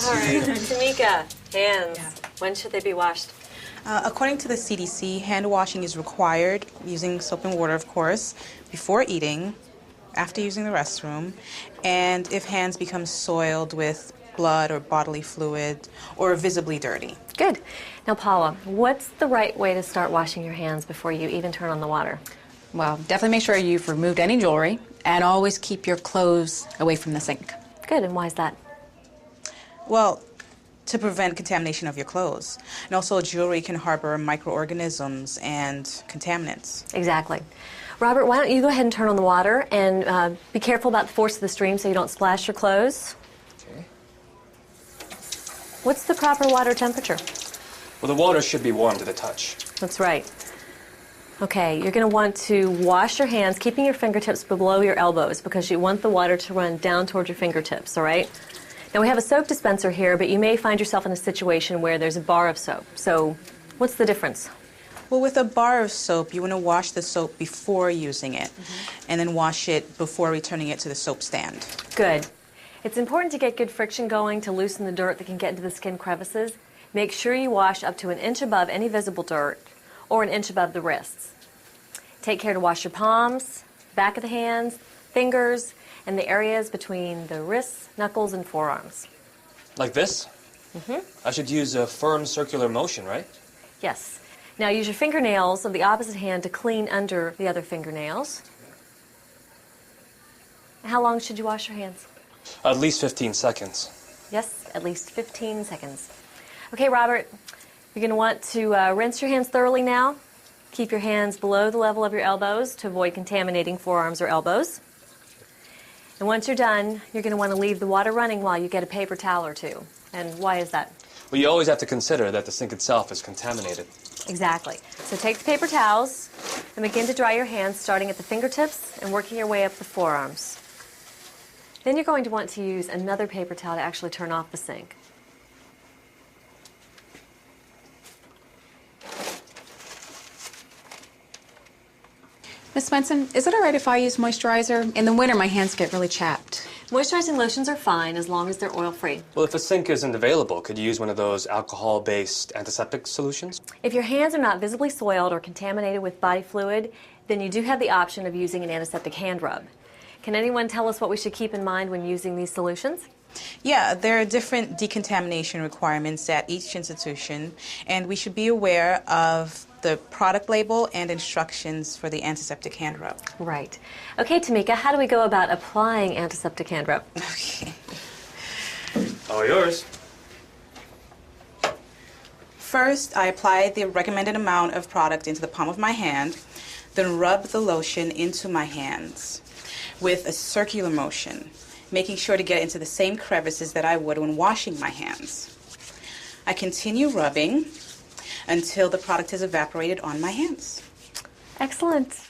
All right, Tamika, hands. Yeah. When should they be washed? According to the CDC, hand washing is required, using soap and water, of course, before eating, after using the restroom, and if hands become soiled with blood or bodily fluid or visibly dirty. Good. Now, Paula, what's the right way to start washing your hands before you even turn on the water? Well, definitely make sure you've removed any jewelry and always keep your clothes away from the sink. Good, and why is that? Well, to prevent contamination of your clothes. And also, jewelry can harbor microorganisms and contaminants. Exactly. Robert, why don't you go ahead and turn on the water and be careful about the force of the stream so you don't splash your clothes. Okay. What's the proper water temperature? Well, the water should be warm to the touch. That's right. Okay, you're going to want to wash your hands, keeping your fingertips below your elbows because you want the water to run down towards your fingertips, all right? Now, we have a soap dispenser here, but you may find yourself in a situation where there's a bar of soap. So, what's the difference? Well, with a bar of soap, you want to wash the soap before using it, and then wash it before returning it to the soap stand. Good. It's important to get good friction going to loosen the dirt that can get into the skin crevices. Make sure you wash up to an inch above any visible dirt or an inch above the wrists. Take care to wash your palms, back of the hands, fingers, and the areas between the wrists, knuckles, and forearms. Like this? I should use a firm circular motion, right? Yes. Now use your fingernails of the opposite hand to clean under the other fingernails. How long should you wash your hands? At least 15 seconds. Yes, at least 15 seconds. Okay, Robert, you're going to want to rinse your hands thoroughly now. Keep your hands below the level of your elbows to avoid contaminating forearms or elbows. And once you're done, you're going to want to leave the water running while you get a paper towel or two. And why is that? Well, you always have to consider that the sink itself is contaminated. Exactly. So take the paper towels and begin to dry your hands, starting at the fingertips and working your way up the forearms. Then you're going to want to use another paper towel to actually turn off the sink. Miss Swenson, is it all right if I use moisturizer? In the winter, my hands get really chapped. Moisturizing lotions are fine as long as they're oil-free. Well, if a sink isn't available, could you use one of those alcohol-based antiseptic solutions? If your hands are not visibly soiled or contaminated with body fluid, then you do have the option of using an antiseptic hand rub. Can anyone tell us what we should keep in mind when using these solutions? Yeah, there are different decontamination requirements at each institution, and we should be aware of the product label and instructions for the antiseptic hand rub. Right. Okay, Tamika, how do we go about applying antiseptic hand rub? Okay. All yours. First, I apply the recommended amount of product into the palm of my hand, then rub the lotion into my hands with a circular motion, making sure to get into the same crevices that I would when washing my hands. I continue rubbing until the product has evaporated on my hands. Excellent.